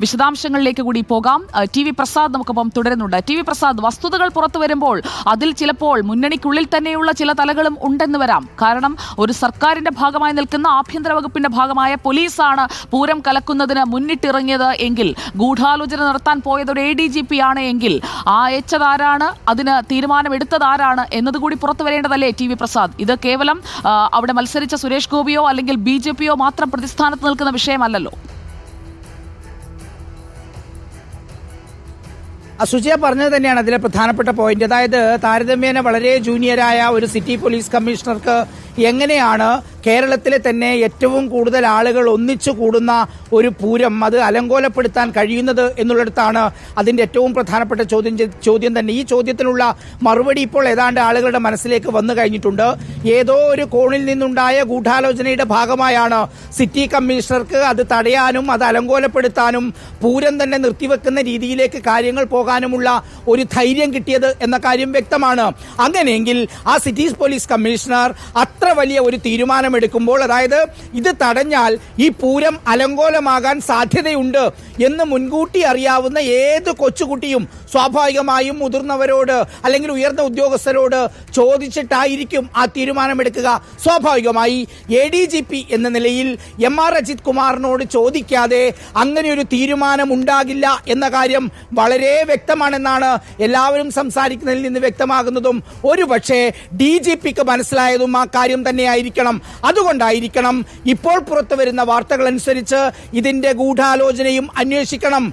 വിശദാംശങ്ങളിലേക്ക് കൂടി പോകാം. ടി വി പ്രസാദ് നമുക്കൊപ്പം തുടരുന്നുണ്ട്. ടി വി പ്രസാദ്, വസ്തുതകൾ പുറത്തു വരുമ്പോൾ അതിൽ ചിലപ്പോൾ മുന്നണിക്കുള്ളിൽ തന്നെയുള്ള ചില തലകളും ഉണ്ടെന്ന് വരാം. കാരണം ഒരു സർക്കാരിന്റെ ഭാഗമായി നിൽക്കുന്ന ആഭ്യന്തര വകുപ്പിന്റെ ഭാഗമായ പോലീസാണ് പൂരം കലക്കുന്നതിന് മുന്നിട്ടിറങ്ങിയത് എങ്കിൽ, ഗൂഢാലോചന നടത്താൻ പോയത് ഒരു ADGP ആണ് എങ്കിൽ, ആ അയച്ചതാരാണ്, അതിന് തീരുമാനമെടുത്തതാരാണ് എന്നതുകൂടി പുറത്തു വരേണ്ടതല്ലേ ടി വി പ്രസാദ്? ഇത് കേവലം അവിടെ മത്സരിച്ച സുരേഷ് ഗോപിയോ അല്ലെങ്കിൽ BJPയോ മാത്രം പ്രതിസ്ഥാനത്ത് നിൽക്കുന്ന വിഷയമല്ലല്ലോ. സുജിയ പറഞ്ഞത് തന്നെയാണ് അതിലെ പ്രധാനപ്പെട്ട പോയിന്റ്. അതായത് താരതമ്യേന വളരെ ജൂനിയറായ ഒരു സിറ്റി പോലീസ് കമ്മീഷണർക്ക് എങ്ങനെയാണ് കേരളത്തിലെ തന്നെ ഏറ്റവും കൂടുതൽ ആളുകൾ ഒന്നിച്ചു കൂടുന്ന ഒരു പൂരം അത് അലങ്കോലപ്പെടുത്താൻ കഴിയുന്നത് എന്നുള്ളിടത്താണ് അതിന്റെ ഏറ്റവും പ്രധാനപ്പെട്ട ചോദ്യം തന്നെ. ഈ ചോദ്യത്തിനുള്ള മറുപടി ഇപ്പോൾ ഏതാണ്ട് ആളുകളുടെ മനസ്സിലേക്ക് വന്നു കഴിഞ്ഞിട്ടുണ്ട്. ഏതോ ഒരു കോണിൽ നിന്നുണ്ടായ ഗൂഢാലോചനയുടെ ഭാഗമായാണ് സിറ്റി കമ്മീഷണർക്ക് അത് തടയാനും അത് അലങ്കോലപ്പെടുത്താനും പൂരം തന്നെ നിർത്തിവെക്കുന്ന രീതിയിലേക്ക് കാര്യങ്ങൾ പോകാനുമുള്ള ഒരു ധൈര്യം കിട്ടിയത് എന്ന കാര്യം വ്യക്തമാണ്. അങ്ങനെയെങ്കിൽ ആ സിറ്റി പോലീസ് കമ്മീഷണർ അത്ര വലിയ ഒരു തീരുമാനമെടുക്കുമ്പോൾ, അതായത് ഇത് തടഞ്ഞാൽ ഈ പൂരം അലങ്കോലമാകാൻ സാധ്യതയുണ്ട് എന്ന് മുൻകൂട്ടി അറിയാവുന്ന ഏത് കൊച്ചുകുട്ടിയും സ്വാഭാവികമായും മുതിർന്നവരോട് അല്ലെങ്കിൽ ഉയർന്ന ഉദ്യോഗസ്ഥരോട് ചോദിച്ചിട്ടായിരിക്കും ആ തീരുമാനമെടുക്കുക. സ്വാഭാവികമായി ADGP എന്ന നിലയിൽ MR അജിത് കുമാറിനോട് ചോദിക്കാതെ അങ്ങനെ ഒരു തീരുമാനം ഉണ്ടാകില്ല എന്ന കാര്യം വളരെ വ്യക്തമാണെന്നാണ് എല്ലാവരും സംസാരിക്കുന്നതിൽ നിന്ന് വ്യക്തമാകുന്നതും. ഒരുപക്ഷെ DGPക്ക് മനസ്സിലായതും ആ കാര്യം തന്നെയായിരിക്കണം. അതുകൊണ്ടായിരിക്കണം ഇപ്പോൾ പുറത്തു വരുന്ന വാർത്തകൾ അനുസരിച്ച് ഇതിന്റെ ഗൂഢാലോചനയും അന്വേഷിക്കണം,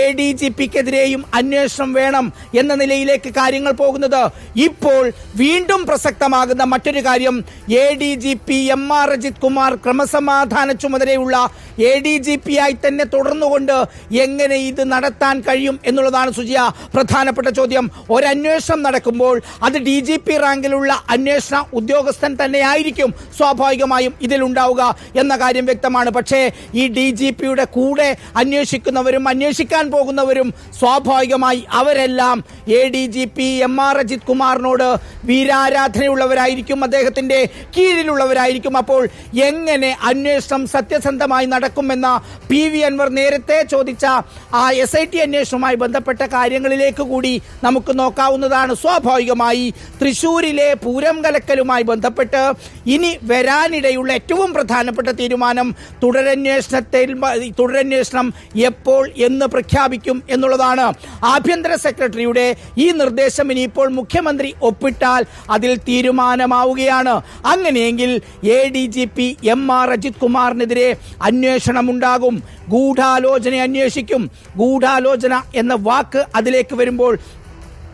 ADGPക്കെതിരെയും അന്വേഷണം വേണം എന്ന നിലയിലേക്ക് കാര്യങ്ങൾ പോകുന്നത്. ഇപ്പോൾ വീണ്ടും പ്രസക്തമാകുന്ന മറ്റൊരു കാര്യം, ADGP MR അജിത് കുമാർ ക്രമസമാധാന ചുമതലയുള്ള ADGP ആയി തന്നെ തുടർന്നുകൊണ്ട് എങ്ങനെ ഇത് നടത്താൻ കഴിയും എന്നുള്ളതാണ് സുജിയ പ്രധാനപ്പെട്ട ചോദ്യം. ഒരന്വേഷണം നടക്കുമ്പോൾ അത് DGP റാങ്കിലുള്ള അന്വേഷണ ഉദ്യോഗസ്ഥൻ തന്നെയായിരിക്കും സ്വാഭാവികമായും ഇതിലുണ്ടാവുക എന്ന കാര്യം വ്യക്തമാണ്. പക്ഷേ ഈ DGPയുടെ കൂടെ അന്വേഷിക്കുന്നവരും അന്വേഷിക്കാൻ പോകുന്നവരും സ്വാഭാവികമായി അവരെല്ലാം ADGP MR അജിത് കുമാറിനോട് വീരാരാധനയുള്ളവരായിരിക്കും, അദ്ദേഹത്തിന്റെ കീഴിലുള്ളവരായിരിക്കും. അപ്പോൾ എങ്ങനെ അന്വേഷണം സത്യസന്ധമായി നടക്കുമെന്ന PV അൻവർ നേരത്തെ ചോദിച്ച ആ SIT അന്വേഷണവുമായി ബന്ധപ്പെട്ട കാര്യങ്ങളിലേക്ക് കൂടി നമുക്ക് നോക്കാവുന്നതാണ്. സ്വാഭാവികമായി തൃശൂരിലെ പൂരം കലക്കലുമായി ബന്ധപ്പെട്ട് ഇനി വരാനിടയുള്ള ഏറ്റവും പ്രധാനപ്പെട്ട തീരുമാനം തുടരന്വേഷണം എപ്പോൾ എന്ന് പ്രഖ്യാപിക്കും എന്നുള്ളതാണ്. ആഭ്യന്തര സെക്രട്ടറിയുടെ ഈ നിർദ്ദേശം ഇനിയിപ്പോൾ മുഖ്യമന്ത്രി ഒപ്പിട്ടാൽ അതിൽ തീരുമാനമാവുകയാണ്. അങ്ങനെയെങ്കിൽ ADGP MR അജിത് കുമാറിനെതിരെ അന്വേഷണമുണ്ടാകും, ഗൂഢാലോചന അന്വേഷിക്കും. ഗൂഢാലോചന എന്ന വാക്ക് അതിലേക്ക് വരുമ്പോൾ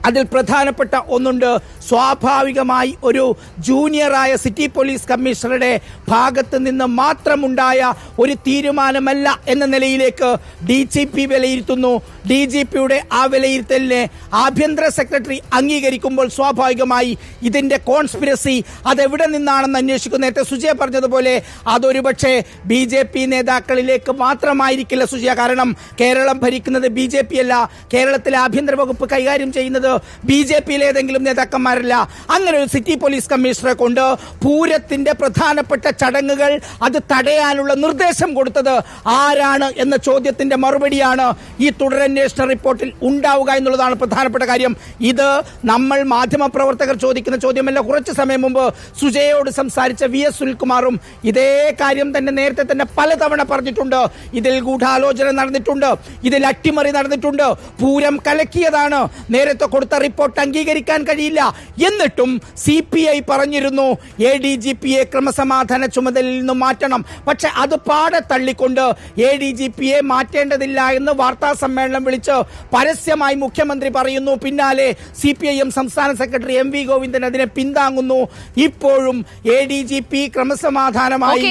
അതിൽ പ്രധാനപ്പെട്ട ഒന്നുണ്ട്. സ്വാഭാവികമായി ഒരു ജൂനിയറായ സിറ്റി പോലീസ് കമ്മീഷണറുടെ ഭാഗത്ത് നിന്ന് മാത്രമുണ്ടായ ഒരു തീരുമാനമല്ല എന്ന നിലയിലേക്ക് DGP വിലയിരുത്തുന്നു. DGPയുടെ ആ വിലയിരുത്തലിനെ ആഭ്യന്തര സെക്രട്ടറി അംഗീകരിക്കുമ്പോൾ സ്വാഭാവികമായി ഇതിന്റെ കോൺസ്പിരസി അതെവിടെ നിന്നാണെന്ന് അന്വേഷിക്കും. നേരത്തെ സുജയ പറഞ്ഞതുപോലെ അതൊരു പക്ഷേ BJP നേതാക്കളിലേക്ക് മാത്രമായിരിക്കില്ല സുജയ. കാരണം കേരളം ഭരിക്കുന്നത് BJP അല്ല, കേരളത്തിലെ ആഭ്യന്തര വകുപ്പ് കൈകാര്യം ചെയ്യുന്നത് BJPയിലെ ഏതെങ്കിലും നേതാക്കന്മാരല്ല. അങ്ങനെ ഒരു സിറ്റി പോലീസ് കമ്മീഷണറെ കൊണ്ട് പൂരത്തിന്റെ പ്രധാനപ്പെട്ട ചടങ്ങുകൾ അത് തടയാനുള്ള നിർദ്ദേശം കൊടുത്തത് ആരാണ് എന്ന ചോദ്യത്തിന്റെ മറുപടിയാണ് ഈ തുടരന്വേഷണ റിപ്പോർട്ടിൽ ഉണ്ടാവുക എന്നുള്ളതാണ് പ്രധാനപ്പെട്ട കാര്യം. ഇത് നമ്മൾ മാധ്യമപ്രവർത്തകർ ചോദിക്കുന്ന ചോദ്യമല്ല. കുറച്ചു സമയം മുമ്പ് സുജയോട് സംസാരിച്ച VS സുനിൽകുമാറും ഇതേ കാര്യം തന്നെ നേരത്തെ തന്നെ പലതവണ പറഞ്ഞിട്ടുണ്ട്. ഇതിൽ ഗൂഢാലോചന നടന്നിട്ടുണ്ട്, ഇതിൽ അട്ടിമറി നടന്നിട്ടുണ്ട്, പൂരം കലക്കിയതാണ്, നേരത്തെ കൊടുത്ത റിപ്പോർട്ട് അംഗീകരിക്കാൻ കഴിയില്ല. എന്നിട്ടും CPI പറഞ്ഞിരുന്നു ADGPയെ ക്രമസമാധാന ചുമതലയിൽ നിന്ന് മാറ്റണം. പക്ഷെ അത് പാടെ തള്ളിക്കൊണ്ട് ADGPയെ മാറ്റേണ്ടതില്ല എന്ന് വാർത്താ സമ്മേളനം വിളിച്ച് പരസ്യമായി മുഖ്യമന്ത്രി പറയുന്നു. പിന്നാലെ CPIM സംസ്ഥാന സെക്രട്ടറി MV ഗോവിന്ദൻ അതിനെ പിന്താങ്ങുന്നു. ഇപ്പോഴും ADGP ക്രമസമാധാനമായി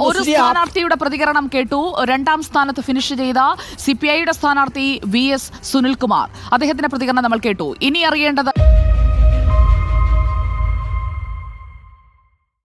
ഒരു സ്ഥാനാർത്ഥിയുടെ പ്രതികരണം കേട്ടു. രണ്ടാം സ്ഥാനത്ത് ഫിനിഷ് ചെയ്ത CPIയുടെ സ്ഥാനാർത്ഥി VS സുനിൽകുമാർ, അദ്ദേഹത്തിന്റെ പ്രതികരണം നമ്മൾ കേട്ടു. ഇനി അറിയേണ്ടത്